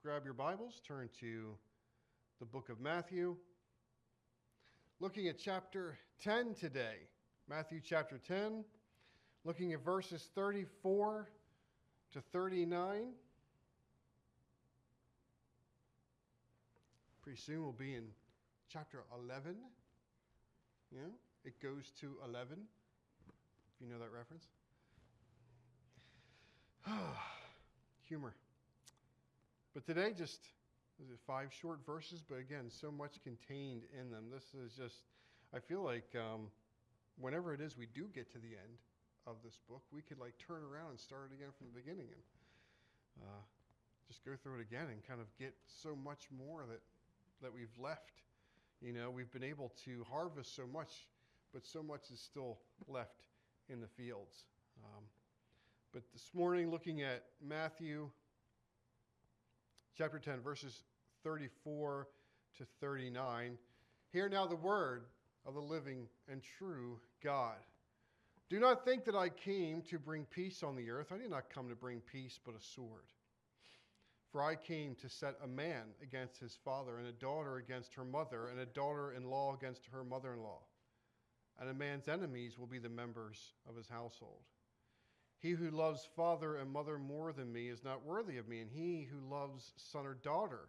grab your Bibles, turn to the book of Matthew. Looking at chapter 10 today. Matthew chapter 10, looking at verses 34 to 39. Pretty soon we'll be in chapter 11. Yeah, it goes to 11, if you know that reference. Humor. But today, is it 5 short verses? But again, so much contained in them. This is just, I feel like whenever it is we do get to the end of this book, we could like turn around and start it again from the beginning and just go through it again and kind of get so much more that we've left. You know, we've been able to harvest so much, but so much is still left in the fields. But this morning, looking at Matthew chapter 10, verses 34 to 39. Hear now the word of the living and true God. Do not think that I came to bring peace on the earth. I did not come to bring peace, but a sword. For I came to set a man against his father, and a daughter against her mother, and a daughter-in-law against her mother-in-law. And a man's enemies will be the members of his household. He who loves father and mother more than me is not worthy of me, and he who loves son or daughter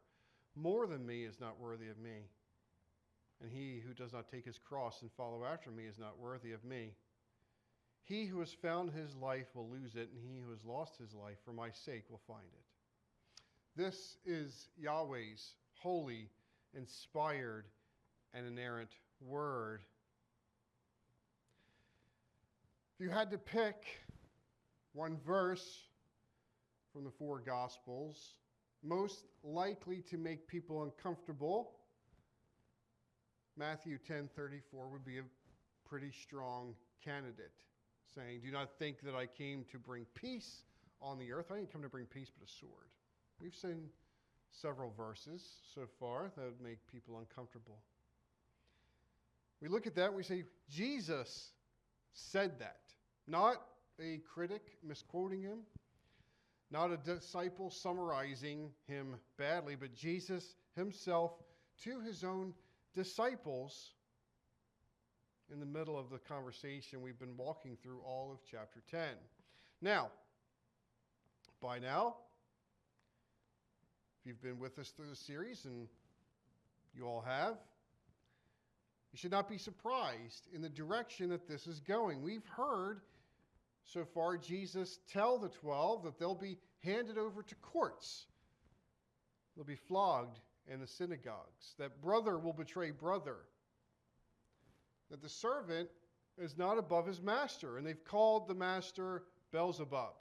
more than me is not worthy of me. And he who does not take his cross and follow after me is not worthy of me. He who has found his life will lose it, and he who has lost his life for my sake will find it. This is Yahweh's holy, inspired, and inerrant word. If you had to pick one verse from the 4 Gospels, most likely to make people uncomfortable, Matthew 10:34 would be a pretty strong candidate, saying, do not think that I came to bring peace on the earth. I didn't come to bring peace, but a sword. We've seen several verses so far that would make people uncomfortable. We look at that and we say, Jesus said that. Not a critic misquoting him, not a disciple summarizing him badly, but Jesus himself to his own disciples in the middle of the conversation we've been walking through all of chapter 10. Now, by now, if you've been with us through the series, and you all have, you should not be surprised in the direction that this is going. We've heard so far Jesus tell the 12 that they'll be handed over to courts. They'll be flogged in the synagogues. That brother will betray brother. That the servant is not above his master, and they've called the master Beelzebub.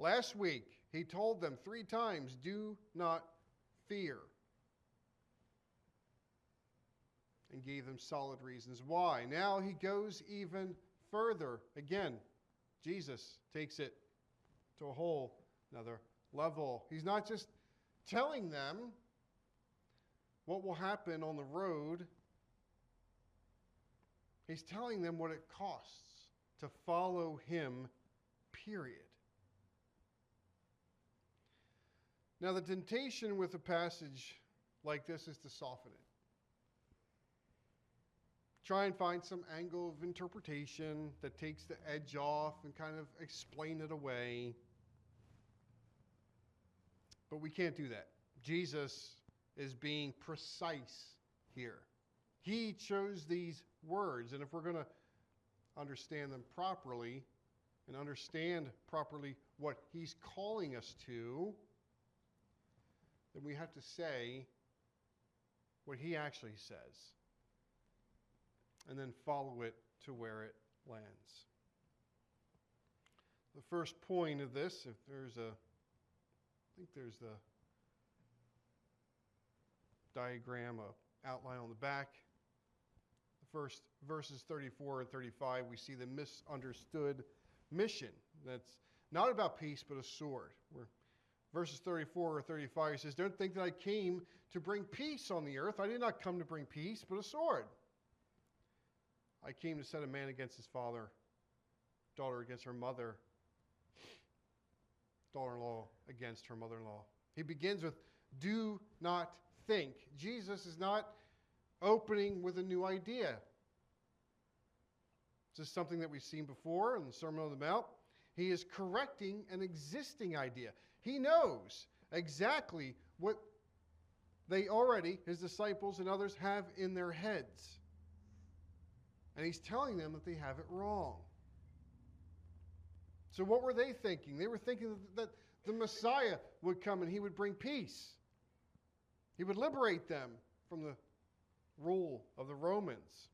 Last week, he told them 3 times, do not fear. And gave them solid reasons why. Now he goes even further. Again, Jesus takes it to a whole another level. He's not just telling them what will happen on the road. He's telling them what it costs to follow him, period. Now, the temptation with a passage like this is to soften it. Try and find some angle of interpretation that takes the edge off and kind of explain it away. But we can't do that. Jesus is being precise here. He chose these words, and if we're going to understand them properly and understand properly what he's calling us to, then we have to say what he actually says, and then follow it to where it lands. The first point of this, I think there's the diagram, outline on the back. The first verses 34 and 35, we see the misunderstood mission. That's not about peace, but a sword. Verses 34 or 35 says, don't think that I came to bring peace on the earth. I did not come to bring peace, but a sword. I came to set a man against his father, daughter against her mother, daughter-in-law against her mother-in-law. He begins with, do not think. Jesus is not opening with a new idea. This is something that we've seen before in the Sermon on the Mount. He is correcting an existing idea. He knows exactly what they already, his disciples and others, have in their heads. And he's telling them that they have it wrong. So what were they thinking? They were thinking that the Messiah would come and he would bring peace. He would liberate them from the rule of the Romans.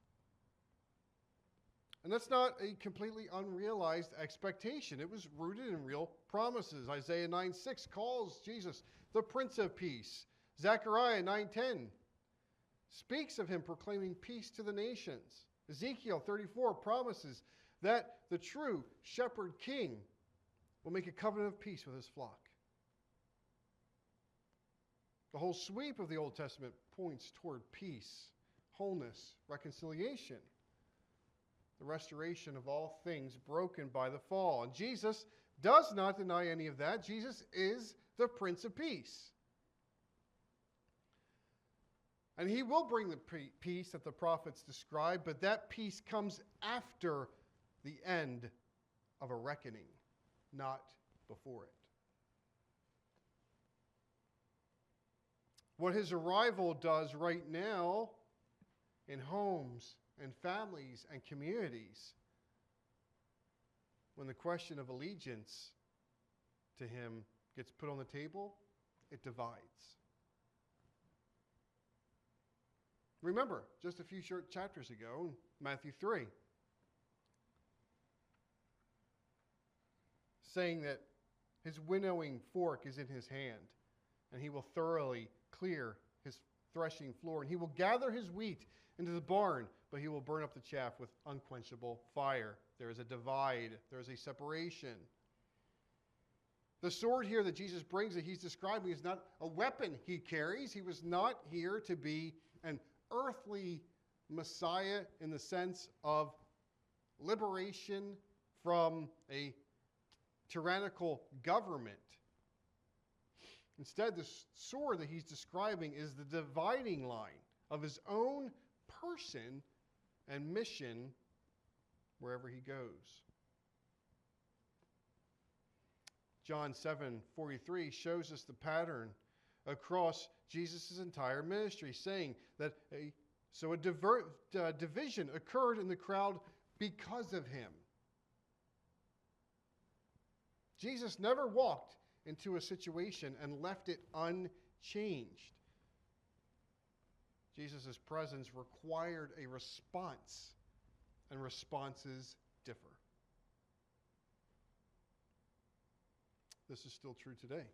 And that's not a completely unrealized expectation. It was rooted in real promises. Isaiah 9:6 calls Jesus the Prince of Peace. Zechariah 9:10 speaks of him proclaiming peace to the nations. Ezekiel 34 promises that the true shepherd king will make a covenant of peace with his flock. The whole sweep of the Old Testament points toward peace, wholeness, reconciliation, the restoration of all things broken by the fall. And Jesus does not deny any of that. Jesus is the Prince of Peace. And he will bring the peace that the prophets describe, but that peace comes after the end of a reckoning, not before it. What his arrival does right now in homes and families and communities, when the question of allegiance to him gets put on the table, it divides. Remember, just a few short chapters ago in Matthew 3, saying that his winnowing fork is in his hand, and he will thoroughly clear his threshing floor, and he will gather his wheat into the barn, but he will burn up the chaff with unquenchable fire. There is a divide. There is a separation. The sword here that Jesus brings that he's describing is not a weapon he carries. He was not here to be an earthly Messiah in the sense of liberation from a tyrannical government. Instead, the sword that he's describing is the dividing line of his own person and mission wherever he goes. John 7:43 shows us the pattern across Jesus' entire ministry, saying that a division occurred in the crowd because of him. Jesus never walked into a situation and left it unchanged. Jesus' presence required a response, and responses differ. This is still true today.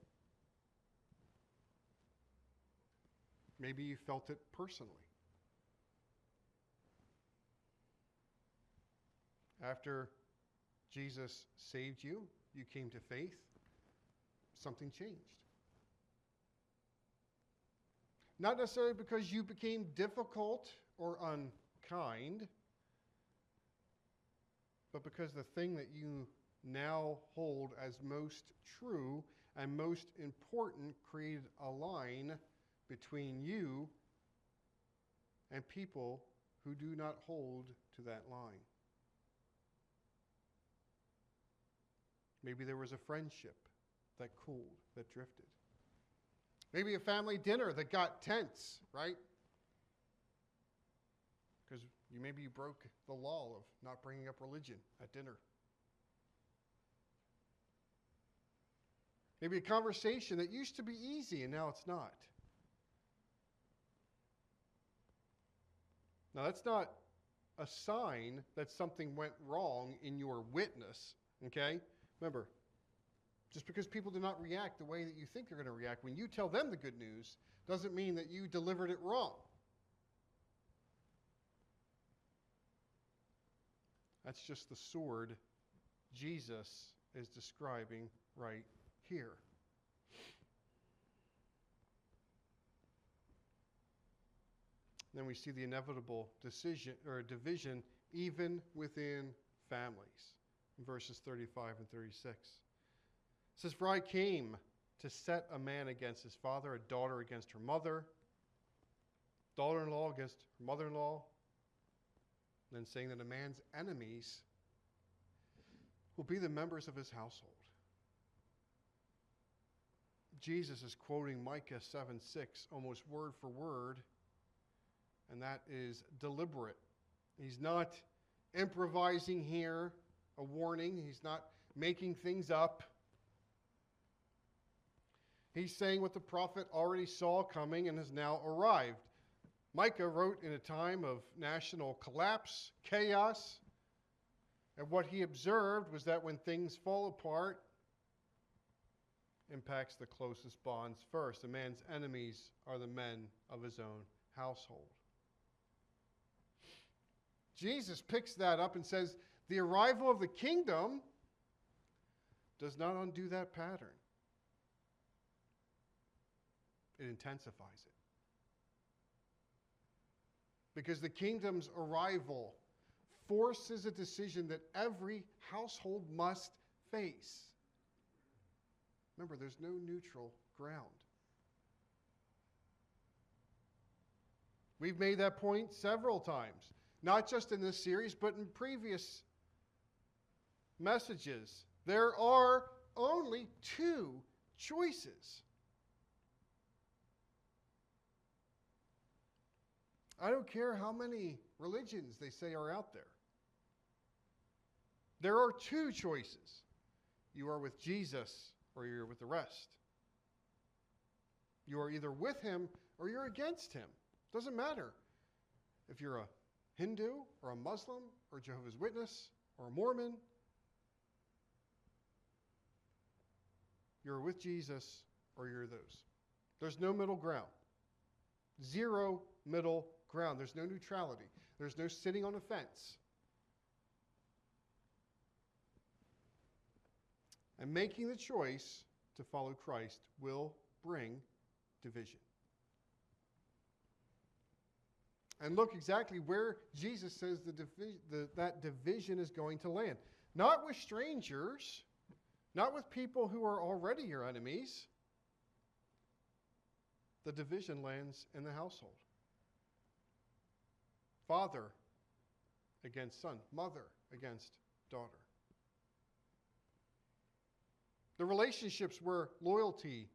Maybe you felt it personally. After Jesus saved you, you came to faith, something changed. Not necessarily because you became difficult or unkind, but because the thing that you now hold as most true and most important created a line between you and people who do not hold to that line. Maybe there was a friendship that cooled, that drifted. Maybe a family dinner that got tense, right? Because maybe you broke the law of not bringing up religion at dinner. Maybe a conversation that used to be easy and now it's not. Now, that's not a sign that something went wrong in your witness, okay? Remember, just because people do not react the way that you think they're going to react, when you tell them the good news, doesn't mean that you delivered it wrong. That's just the sword Jesus is describing right here. Then we see the inevitable decision or division even within families in verses 35 and 36. It says, for I came to set a man against his father, a daughter against her mother, daughter-in-law against her mother-in-law, and then saying that a man's enemies will be the members of his household. Jesus is quoting Micah 7:6 almost word for word, and that is deliberate. He's not improvising here, a warning. He's not making things up. He's saying what the prophet already saw coming and has now arrived. Micah wrote in a time of national collapse, chaos, and what he observed was that when things fall apart, impacts the closest bonds first. A man's enemies are the men of his own household. Jesus picks that up and says, the arrival of the kingdom does not undo that pattern. It intensifies it. Because the kingdom's arrival forces a decision that every household must face. Remember, there's no neutral ground. We've made that point several times, not just in this series, but in previous messages. There are only two choices. I don't care how many religions they say are out there. There are two choices. You are with Jesus or you're with the rest. You are either with him or you're against him. Doesn't matter if you're a Hindu or a Muslim or a Jehovah's Witness or a Mormon. You're with Jesus or you're those. There's no middle ground. Zero middle ground. There's no neutrality. There's no sitting on a fence. And making the choice to follow Christ will bring division. And look exactly where Jesus says that division is going to land. Not with strangers, not with people who are already your enemies. The division lands in the household. Father against son, mother against daughter. The relationships where loyalty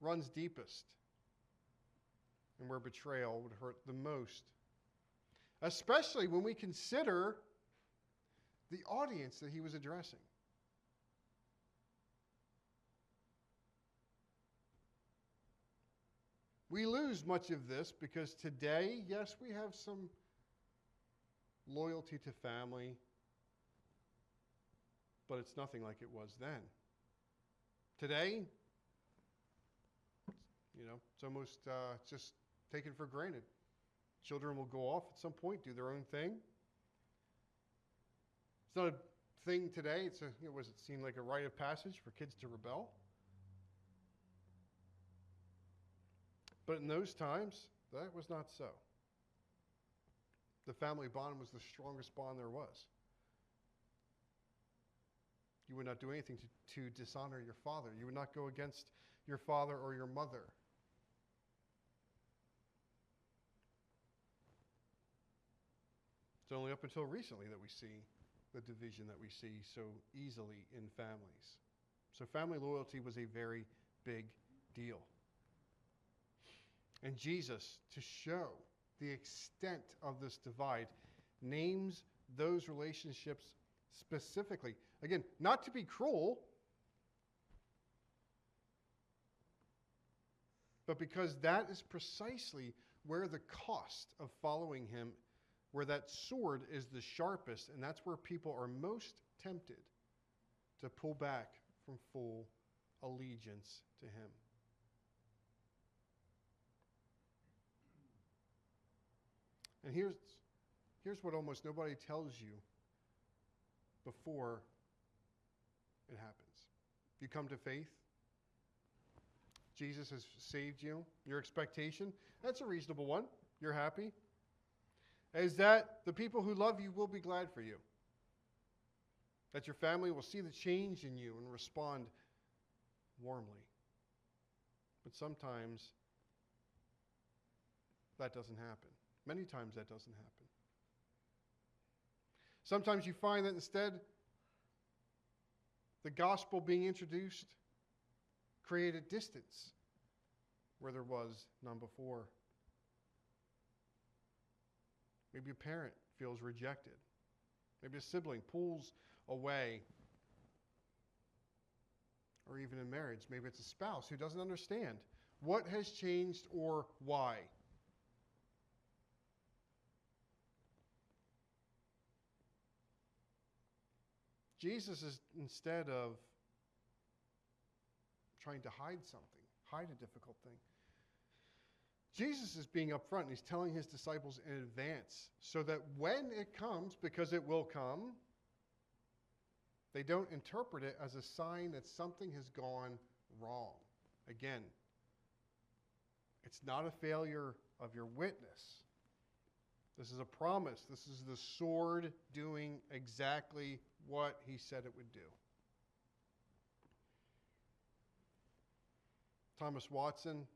runs deepest and where betrayal would hurt the most. Especially when we consider the audience that he was addressing. We lose much of this because today, yes, we have some loyalty to family, but it's nothing like it was then. Today, it's almost just taken for granted. Children will go off at some point, do their own thing. It's not a thing today. Was it seen like a rite of passage for kids to rebel? But in those times, that was not so. The family bond was the strongest bond there was. You would not do anything to dishonor your father. You would not go against your father or your mother. It's only up until recently that we see the division that we see so easily in families. So family loyalty was a very big deal. And Jesus, to show the extent of this divide, names those relationships specifically. Again, not to be cruel, but because that is precisely where the cost of following him, where that sword is the sharpest, and that's where people are most tempted to pull back from full allegiance to him. And here's what almost nobody tells you before it happens. You come to faith. Jesus has saved you. Your expectation, that's a reasonable one. You're happy. Is that the people who love you will be glad for you. That your family will see the change in you and respond warmly. But sometimes that doesn't happen. Many times that doesn't happen. Sometimes you find that instead, the gospel being introduced created distance where there was none before. Maybe a parent feels rejected. Maybe a sibling pulls away. Or even in marriage, maybe it's a spouse who doesn't understand what has changed or why. Jesus is, instead of trying to hide something, hide a difficult thing, Jesus is being upfront, and he's telling his disciples in advance so that when it comes, because it will come, they don't interpret it as a sign that something has gone wrong. Again, it's not a failure of your witness. This is a promise. This is the sword doing exactly what he said it would do. Thomas Watson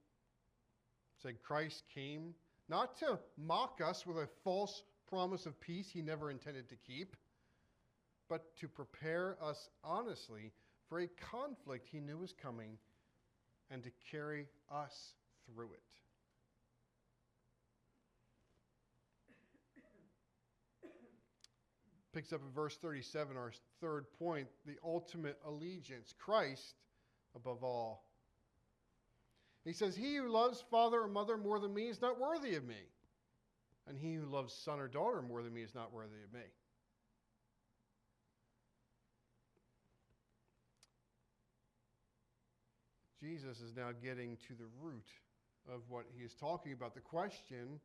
said Christ came not to mock us with a false promise of peace he never intended to keep, but to prepare us honestly for a conflict he knew was coming and to carry us through it. Picks up in verse 37, our third point, the ultimate allegiance, Christ above all. He says, he who loves father or mother more than me is not worthy of me, and he who loves son or daughter more than me is not worthy of me. Jesus is now getting to the root of what he is talking about. The question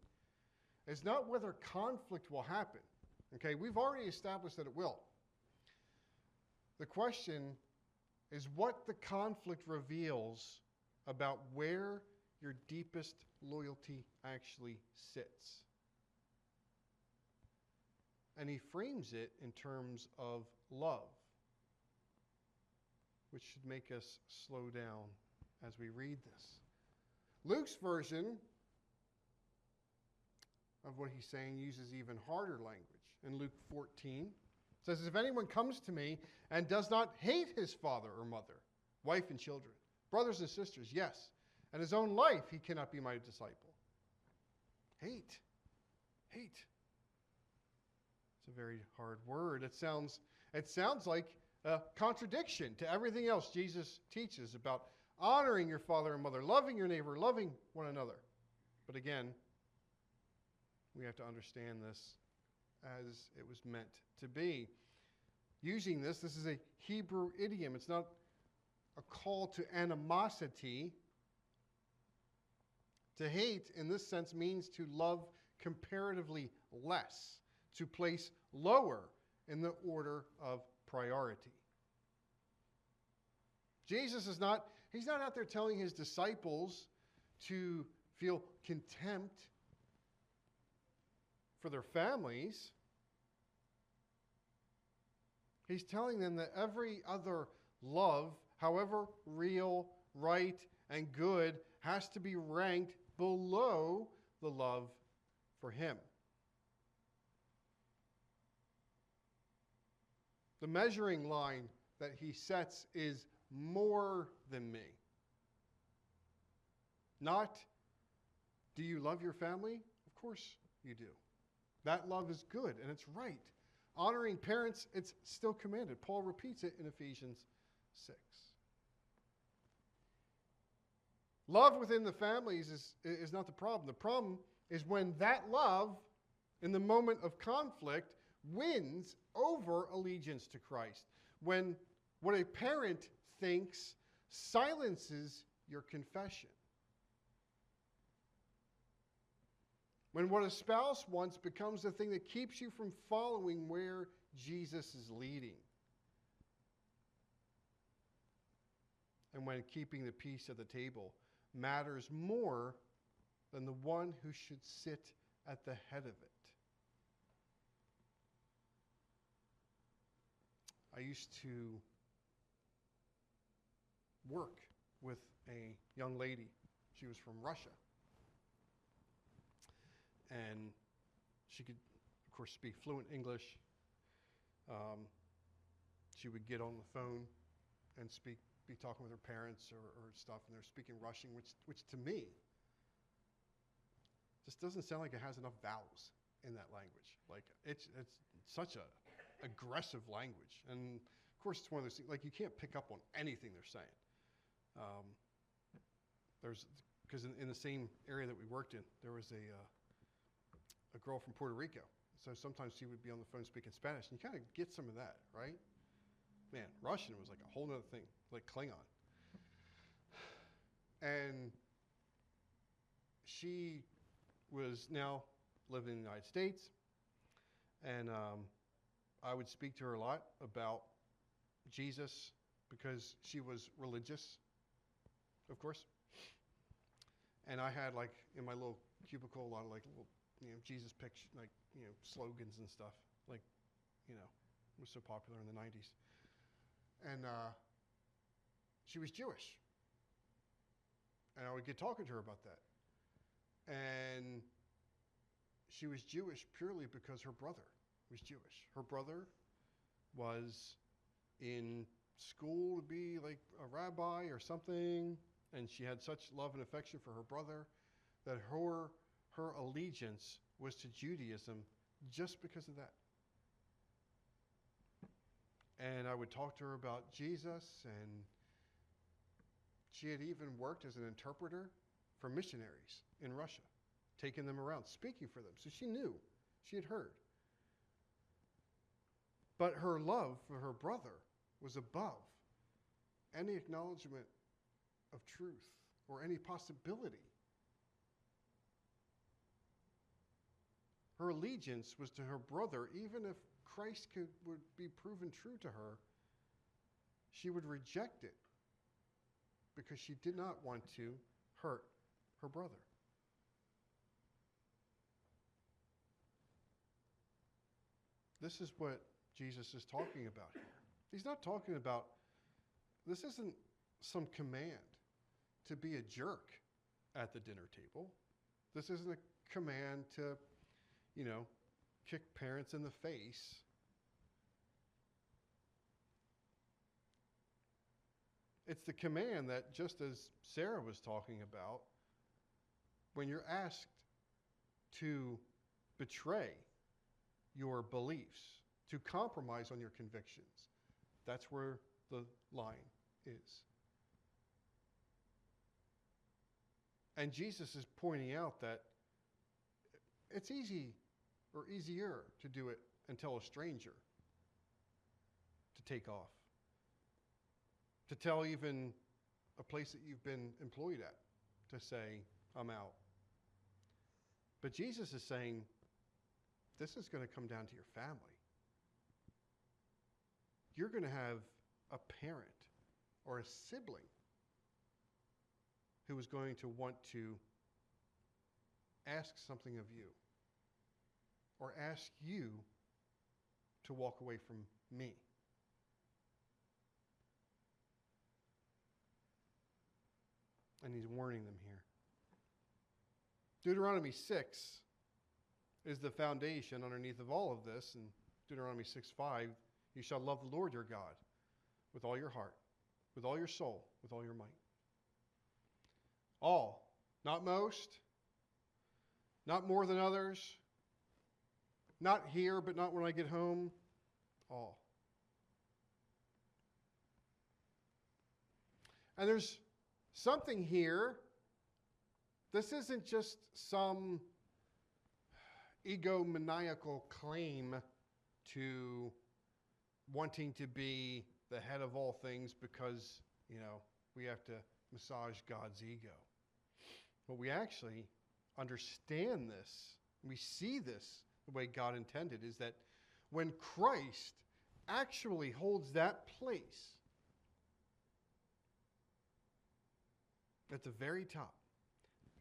is not whether conflict will happen. Okay, we've already established that it will. The question is what the conflict reveals about where your deepest loyalty actually sits. And he frames it in terms of love, which should make us slow down as we read this. Luke's version of what he's saying uses even harder language. In Luke 14, it says, if anyone comes to me and does not hate his father or mother, wife and children, brothers and sisters, yes, and his own life, he cannot be my disciple. Hate. It's a very hard word. It sounds like a contradiction to everything else Jesus teaches about honoring your father and mother, loving your neighbor, loving one another. But again, we have to understand this as it was meant to be. Using this is a Hebrew idiom. It's not a call to animosity. To hate, in this sense, means to love comparatively less, to place lower in the order of priority. Jesus is not out there telling his disciples to feel contempt for their families. He's telling them that every other love, however real, right, and good, has to be ranked below the love for him. The measuring line that he sets is more than me. Not, do you love your family? Of course you do. That love is good and it's right. Honoring parents, it's still commanded. Paul repeats it in Ephesians 6. Love within the families is not the problem. The problem is when that love, in the moment of conflict, wins over allegiance to Christ. When what a parent thinks silences your confession. When what a spouse wants becomes the thing that keeps you from following where Jesus is leading. And when keeping the peace at the table matters more than the one who should sit at the head of it. I used to work with a young lady. She was from Russia. And she could, of course, speak fluent English. She would get on the phone and be talking with her parents or stuff, and they're speaking Russian, which to me just doesn't sound like it has enough vowels in that language. Like it's such a aggressive language, and of course it's one of those things, like you can't pick up on anything they're saying. Because in the same area that we worked in, there was a girl from Puerto Rico. So sometimes she would be on the phone speaking Spanish, and you kind of get some of that, right? Man, Russian was like a whole other thing, like Klingon. And she was now living in the United States, and I would speak to her a lot about Jesus because she was religious, of course. And I had, like, in my little cubicle, a lot of, like, little, Jesus picture, like, slogans and stuff, like, was so popular in the 90s. And she was Jewish. And I would get talking to her about that. And she was Jewish purely because her brother was Jewish. Her brother was in school to be like a rabbi or something, and she had such love and affection for her brother that her allegiance was to Judaism just because of that. And I would talk to her about Jesus, and she had even worked as an interpreter for missionaries in Russia, taking them around, speaking for them. So she knew, she had heard. But her love for her brother was above any acknowledgement of truth or any possibility. Her allegiance was to her brother. Even if Christ would be proven true to her, she would reject it because she did not want to hurt her brother. This is what Jesus is talking about here. He's not talking about, this isn't some command to be a jerk at the dinner table. This isn't a command to, kick parents in the face. It's the command that, just as Sarah was talking about, when you're asked to betray your beliefs, to compromise on your convictions, that's where the line is. And Jesus is pointing out that it's easy or easier to do it and tell a stranger to take off, to tell even a place that you've been employed at to say, I'm out. But Jesus is saying, this is going to come down to your family. You're going to have a parent or a sibling who is going to want to ask something of you or ask you to walk away from me. And he's warning them here. Deuteronomy 6 is the foundation underneath of all of this. And Deuteronomy 6:5, you shall love the Lord your God with all your heart, with all your soul, with all your might. All, not most, not more than others, not here, but not when I get home, all. And there's something here. This isn't just some egomaniacal claim to wanting to be the head of all things because, we have to massage God's ego. But we actually understand this, we see this the way God intended, is that when Christ actually holds that place at the very top,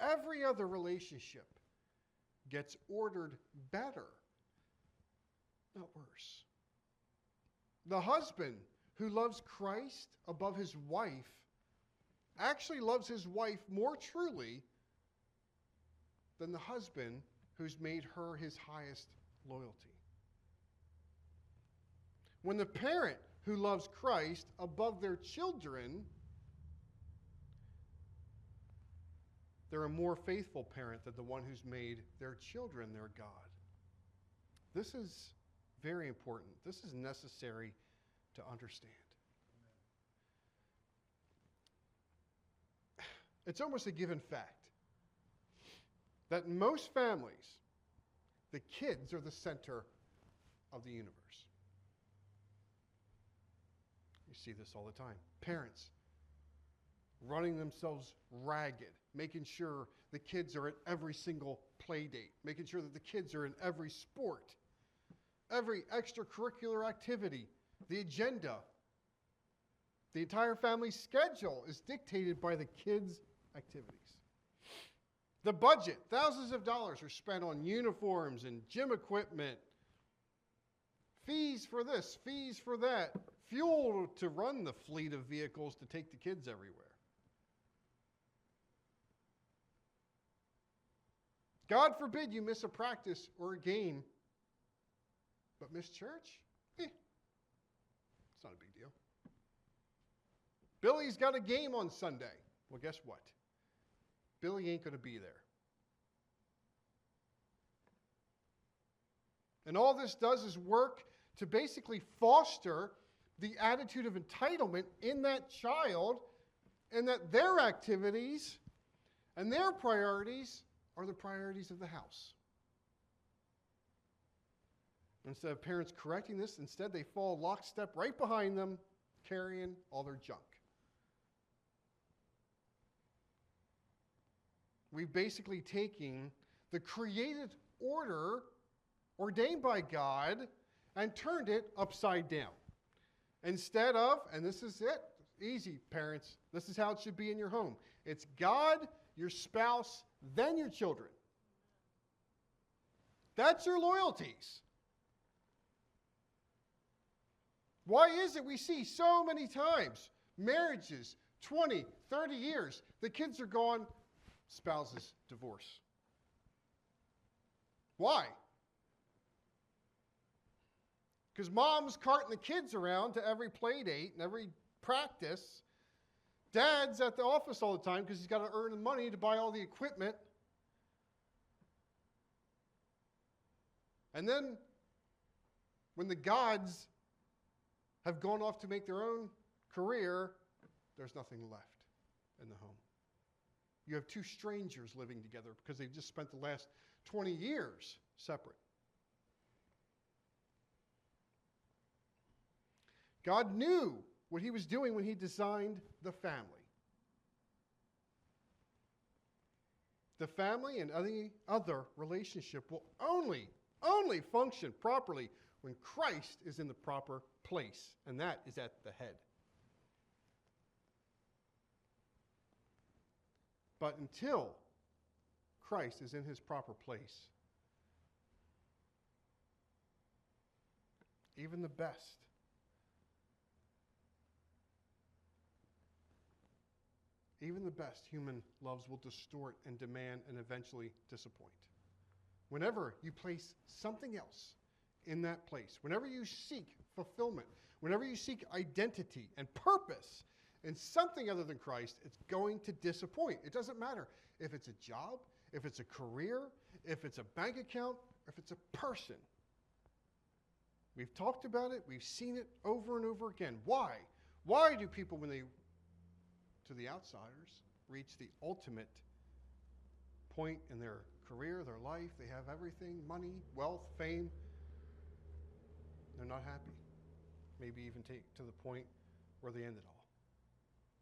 every other relationship gets ordered better, not worse. The husband who loves Christ above his wife actually loves his wife more truly than the husband who's made her his highest loyalty. When the parent who loves Christ above their children, they're a more faithful parent than the one who's made their children their God. This is very important. This is necessary to understand. It's almost a given fact that in most families, the kids are the center of the universe. You see this all the time. Parents running themselves ragged, making sure the kids are at every single play date, making sure that the kids are in every sport, every extracurricular activity, the agenda. The entire family schedule is dictated by the kids' activities. The budget, thousands of dollars are spent on uniforms and gym equipment, fees for this, fees for that, fuel to run the fleet of vehicles to take the kids everywhere. God forbid you miss a practice or a game, but miss church? It's not a big deal. Billy's got a game on Sunday. Well, guess what? Billy ain't going to be there. And all this does is work to basically foster the attitude of entitlement in that child, and that their activities and their priorities are the priorities of the house. Instead of parents correcting this, instead they fall lockstep right behind them, carrying all their junk. We've basically taken the created order ordained by God and turned it upside down. Instead of, and this is it, easy parents, this is how it should be in your home. It's God, your spouse, then your children. That's your loyalties. Why is it we see so many times marriages, 20, 30 years, the kids are gone, spouses divorce? Why? Because mom's carting the kids around to every play date and every practice. Dad's at the office all the time because he's got to earn the money to buy all the equipment. And then when the gods have gone off to make their own career, there's nothing left in the home. You have two strangers living together because they've just spent the last 20 years separate. God knew what he was doing when he designed the family. The family and any other relationship will only function properly when Christ is in the proper place, and that is at the head. But until Christ is in his proper place, even the best human loves will distort and demand and eventually disappoint. Whenever you place something else in that place, whenever you seek fulfillment, whenever you seek identity and purpose in something other than Christ, it's going to disappoint. It doesn't matter if it's a job, if it's a career, if it's a bank account, or if it's a person. We've talked about it. We've seen it over and over again. Why? Why do people, when they, to the outsiders, reach the ultimate point in their career, their life, they have everything, money, wealth, fame, they're not happy? Maybe even take to the point where they end it all.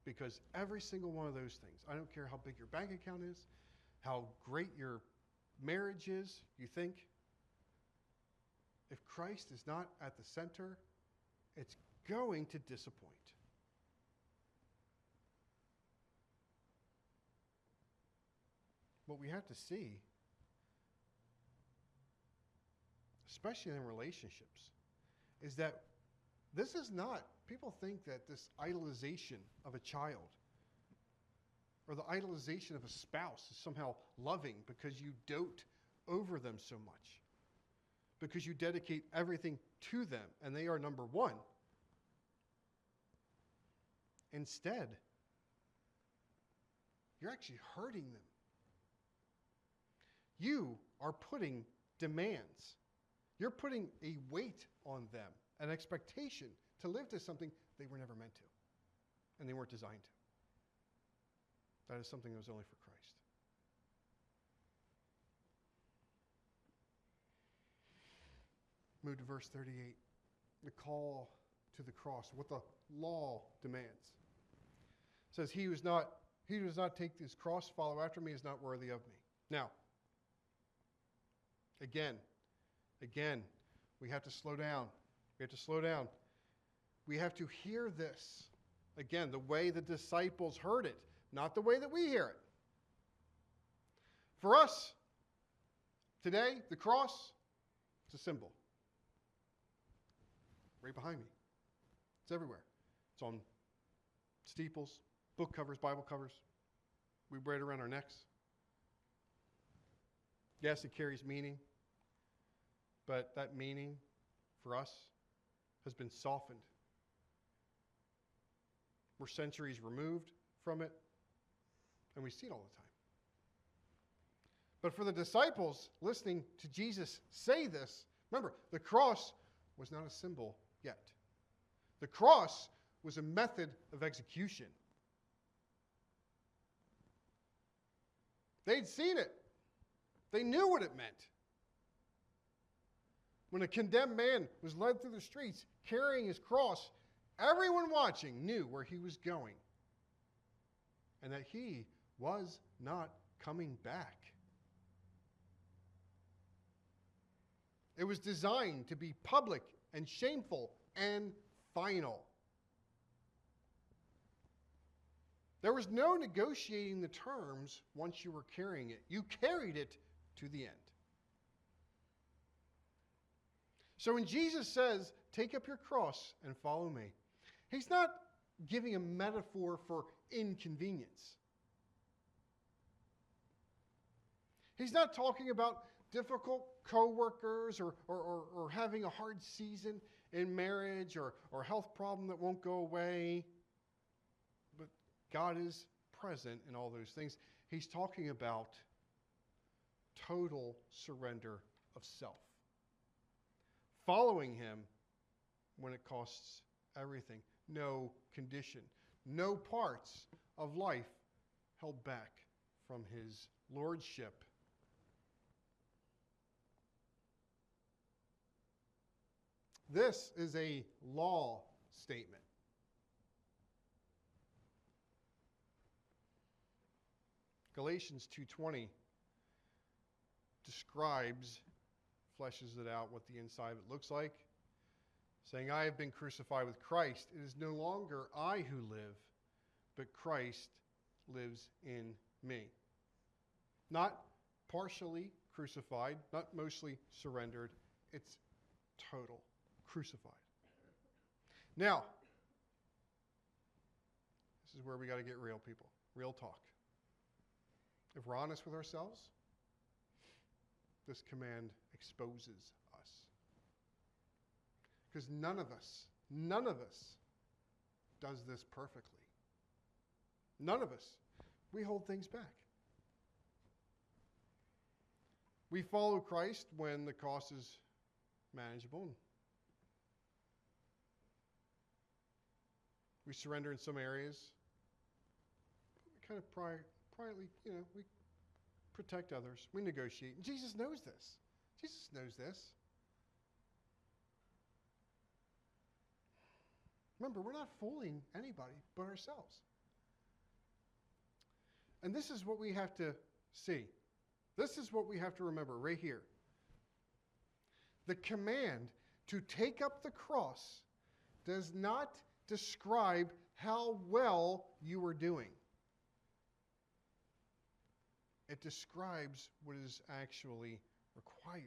Because every single one of those things, I don't care how big your bank account is, how great your marriage is, you think, if Christ is not at the center, it's going to disappoint. What we have to see, especially in relationships, is that this is not, people think that this idolization of a child or the idolization of a spouse is somehow loving because you dote over them so much, because you dedicate everything to them and they are number one. Instead, you're actually hurting them. You are putting demands. You're putting a weight on them, an expectation to live to something they were never meant to, and they weren't designed to. That is something that was only for Christ. Move to verse 38. The call to the cross, what the law demands. It says, he who does not take his cross, follow after me, is not worthy of me. Now, again, we have to slow down. We have to slow down. We have to hear this. Again, the way the disciples heard it, not the way that we hear it. For us, today, the cross, it's a symbol. Right behind me. It's everywhere. It's on steeples, book covers, Bible covers. We wear it around our necks. Yes, it carries meaning, but that meaning for us has been softened. We're centuries removed from it, and we see it all the time. But for the disciples listening to Jesus say this, remember, the cross was not a symbol yet. The cross was a method of execution. They'd seen it. They knew what it meant. When a condemned man was led through the streets carrying his cross, everyone watching knew where he was going and that he was not coming back. It was designed to be public and shameful and final. There was no negotiating the terms once you were carrying it. You carried it to the end. So when Jesus says, take up your cross and follow me, he's not giving a metaphor for inconvenience. He's not talking about difficult co-workers or having a hard season in marriage or a health problem that won't go away. But God is present in all those things. He's talking about total surrender of self. Following him when it costs everything. No condition. No parts of life held back from his lordship. This is a law statement. Galatians 2:20 describes, fleshes it out, what the inside of it looks like, saying, I have been crucified with Christ. It is no longer I who live, but Christ lives in me. Not partially crucified, not mostly surrendered. It's total. Crucified. Now, this is where we got to get real, people. Real talk. If we're honest with ourselves, this command exposes us. Because none of us does this perfectly. None of us. We hold things back. We follow Christ when the cost is manageable. We surrender in some areas. We kind of privately, we protect others. We negotiate. And Jesus knows this. Jesus knows this. Remember, we're not fooling anybody but ourselves. And this is what we have to see. This is what we have to remember right here. The command to take up the cross does not describe how well you are doing. It describes what is actually required.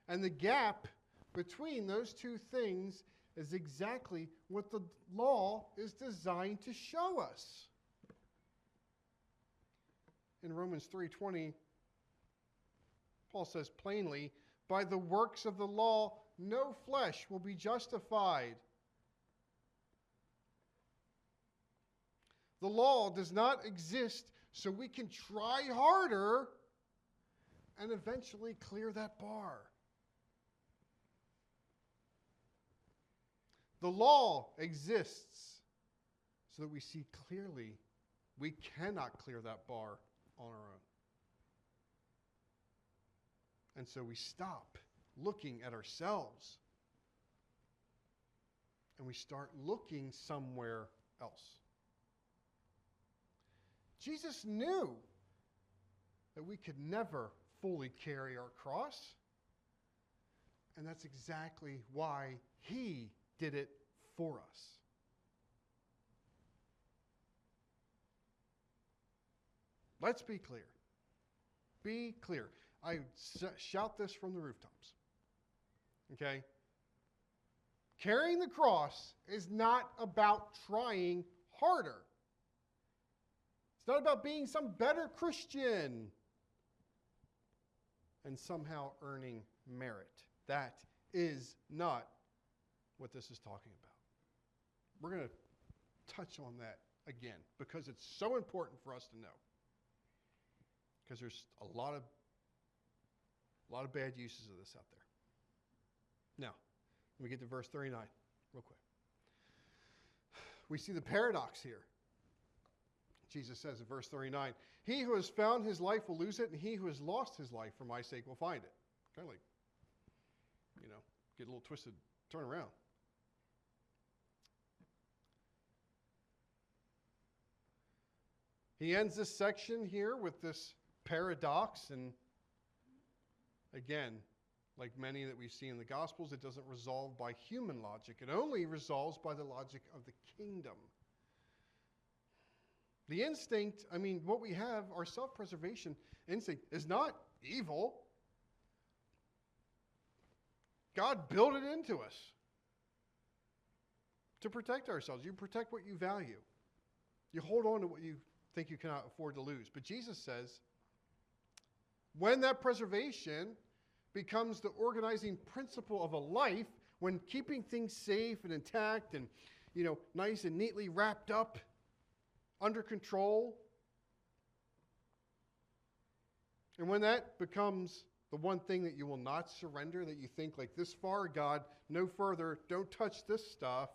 And the gap between those two things is exactly what the law is designed to show us. In Romans 3:20, Paul says plainly, by the works of the law, no flesh will be justified. The law does not exist so we can try harder and eventually clear that bar. The law exists so that we see clearly we cannot clear that bar on our own. And so we stop looking at ourselves and we start looking somewhere else. Jesus knew that we could never fully carry our cross, and that's exactly why he did it for us. Let's be clear. Be clear. I shout this from the rooftops. Okay? Carrying the cross is not about trying harder. It's not about being some better Christian and somehow earning merit. That is not what this is talking about. We're going to touch on that again because it's so important for us to know. Because there's a lot of bad uses of this out there. Now, let me get to verse 39 real quick. We see the paradox here. Jesus says in verse 39, he who has found his life will lose it, and he who has lost his life for my sake will find it. Kind of like, get a little twisted, turn around. He ends this section here with this paradox, and again, like many that we see in the Gospels, it doesn't resolve by human logic. It only resolves by the logic of the kingdom. The instinct, what we have, our self-preservation instinct, is not evil. God built it into us to protect ourselves. You protect what you value. You hold on to what you think you cannot afford to lose. But Jesus says, when that preservation becomes the organizing principle of a life, when keeping things safe and intact and, nice and neatly wrapped up, under control, and when that becomes the one thing that you will not surrender, that you think like this far, God, no further, don't touch this stuff,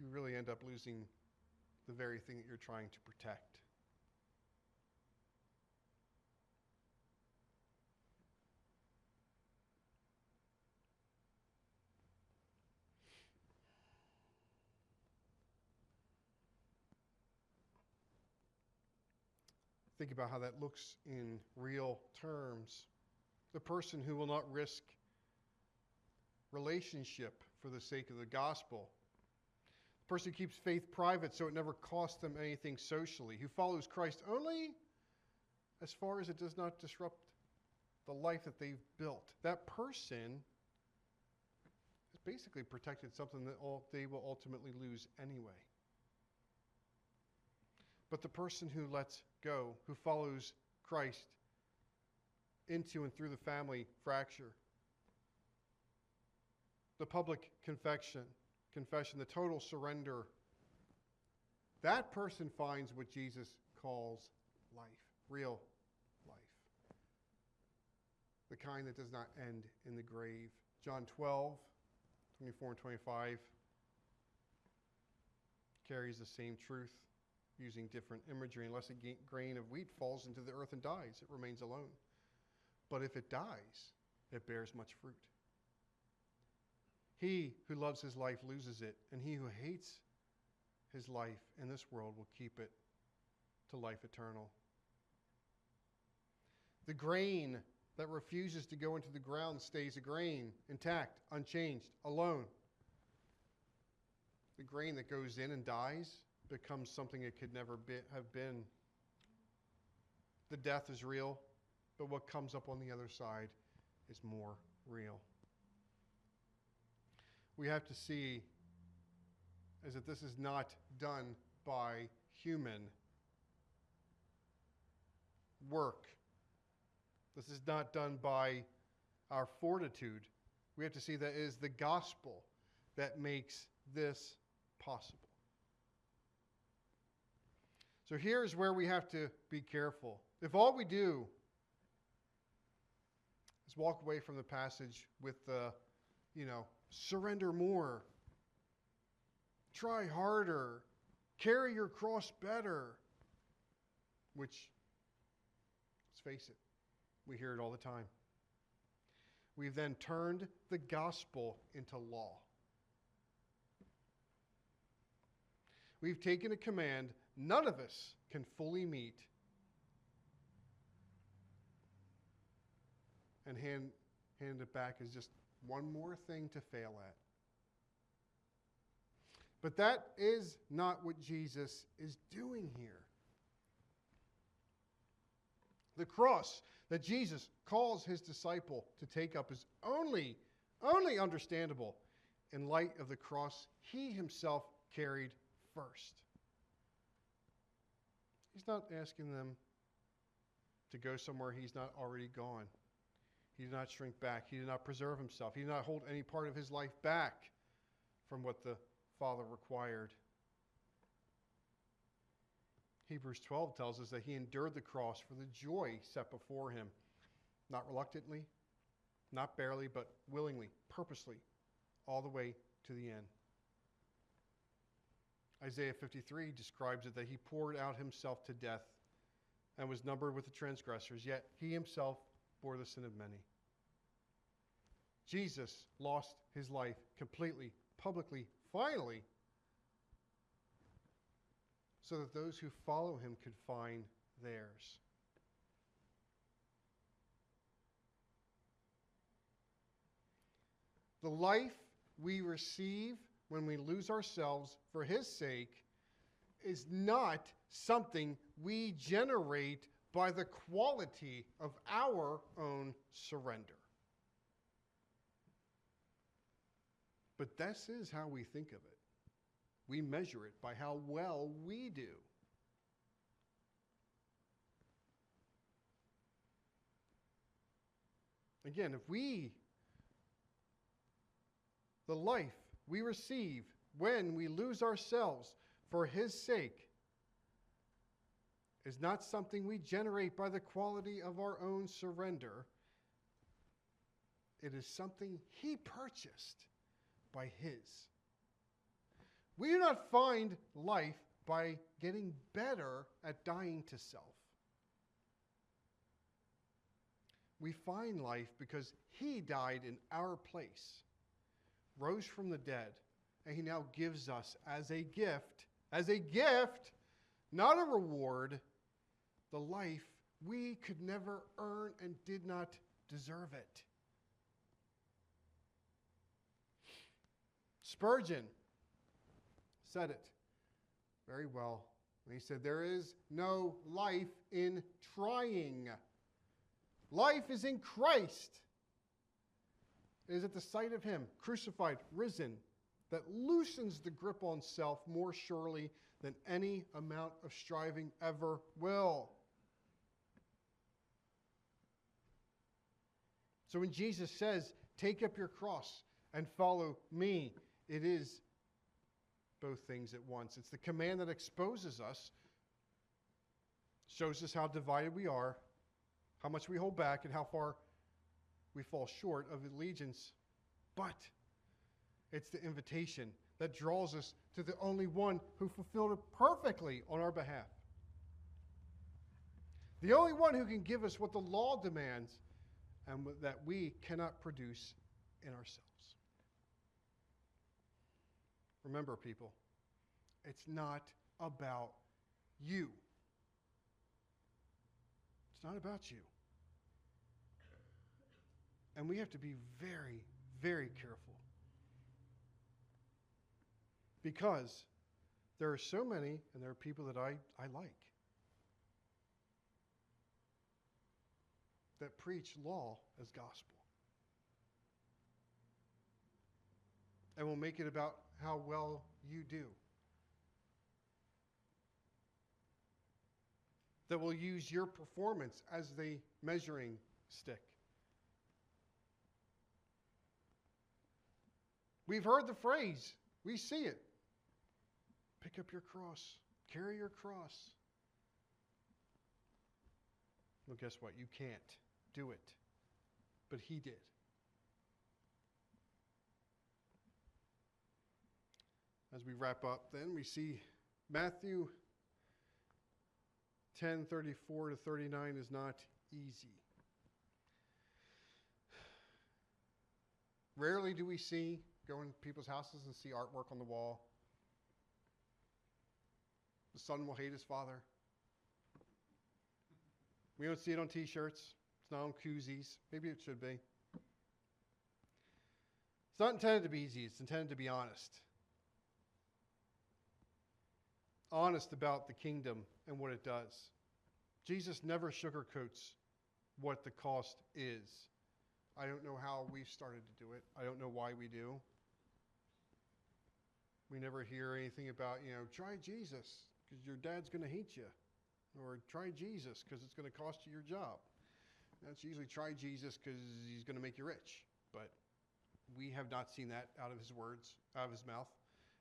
you really end up losing the very thing that you're trying to protect. Think about how that looks in real terms. The person who will not risk relationship for the sake of the gospel. The person who keeps faith private so it never costs them anything socially. Who follows Christ only as far as it does not disrupt the life that they've built. That person has basically protected something that they will ultimately lose anyway. But the person who lets go, who follows Christ into and through the family fracture, the public confession, the total surrender, that person finds what Jesus calls life, real life. The kind that does not end in the grave. John 12, 24 and 25 carries the same truth, using different imagery. Unless a grain of wheat falls into the earth and dies, it remains alone. But if it dies, it bears much fruit. He who loves his life loses it, and he who hates his life in this world will keep it to life eternal. The grain that refuses to go into the ground stays a grain, intact, unchanged, alone. The grain that goes in and dies becomes something it could never have been. The death is real, but what comes up on the other side is more real. we have to see is that this is not done by human work. This is not done by our fortitude. We have to see that it is the gospel that makes this possible. So here's where we have to be careful. If all we do is walk away from the passage with the, surrender more, try harder, carry your cross better, which, let's face it, we hear it all the time. We've then turned the gospel into law. We've taken a command none of us can fully meet and hand it back as just one more thing to fail at. But that is not what Jesus is doing here. The cross that Jesus calls his disciple to take up is only understandable in light of the cross he himself carried first. He's not asking them to go somewhere he's not already gone. He did not shrink back. He did not preserve himself. He did not hold any part of his life back from what the Father required. Hebrews 12 tells us that he endured the cross for the joy set before him, not reluctantly, not barely, but willingly, purposely, all the way to the end. Isaiah 53 describes it that he poured out himself to death and was numbered with the transgressors, yet he himself bore the sin of many. Jesus lost his life completely, publicly, finally, so that those who follow him could find theirs. The life we receive when we lose ourselves for his sake is not something we generate by the quality of our own surrender. But this is how we think of it. We measure it by how well we do. Again, the life we receive when we lose ourselves for his sake is not something we generate by the quality of our own surrender. It is something he purchased by his. We do not find life by getting better at dying to self. We find life because he died in our place, rose from the dead, and he now gives us as a gift, not a reward, the life we could never earn and did not deserve it. Spurgeon said it very well when he said, "There is no life in trying. Life is in Christ. It is at the sight of him, crucified, risen, that loosens the grip on self more surely than any amount of striving ever will." So when Jesus says, "Take up your cross and follow me," it is both things at once. It's the command that exposes us, shows us how divided we are, how much we hold back, and how far we fall short of allegiance. But it's the invitation that draws us to the only one who fulfilled it perfectly on our behalf. The only one who can give us what the law demands and that we cannot produce in ourselves. Remember, people, it's not about you. It's not about you. And we have to be very, very careful. Because there are so many, and there are people that I like, that preach law as gospel. and will make it about how well you do. That will use your performance as the measuring stick. We've heard the phrase. We see it. Pick up your cross. Carry your cross. Well, guess what? You can't do it. But he did. As we wrap up, then we see Matthew 10:34 to 39 is not easy. Rarely do we go in people's houses and see artwork on the wall. The son will hate his father. We don't see it on t-shirts. It's not on koozies. Maybe it should be. It's not intended to be easy. It's intended to be honest. Honest about the kingdom and what it does. Jesus never sugarcoats what the cost is. I don't know how we've started to do it. I don't know why we do. We never hear anything about, try Jesus because your dad's going to hate you. Or try Jesus because it's going to cost you your job. That's usually try Jesus because he's going to make you rich. But we have not seen that out of his words, out of his mouth.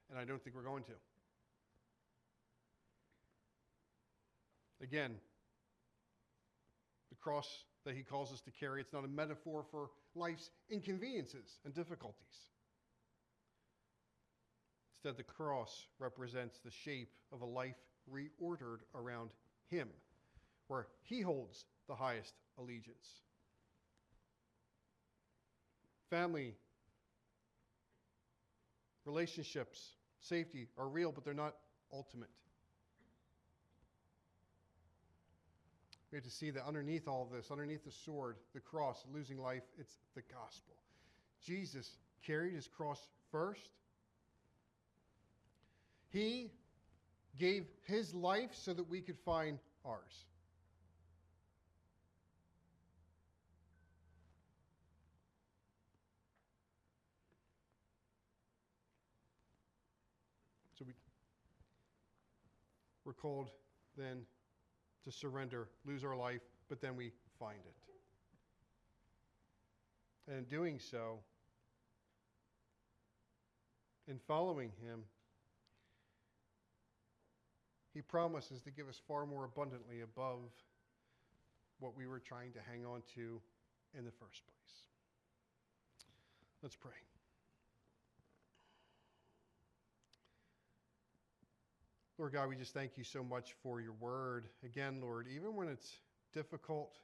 And I don't think we're going to. Again, the cross that he calls us to carry, it's not a metaphor for life's inconveniences and difficulties. Instead, the cross represents the shape of a life reordered around him, where he holds the highest allegiance. Family, relationships, safety are real, but they're not ultimate. We have to see that underneath all of this, underneath the sword, the cross, losing life, it's the gospel. Jesus carried his cross first. He gave his life so that we could find ours. So we're called then to surrender, lose our life, but then we find it. And in doing so, in following him, he promises to give us far more abundantly above what we were trying to hang on to in the first place. Let's pray. Lord God, we just thank you so much for your word. Again, Lord, even when it's difficult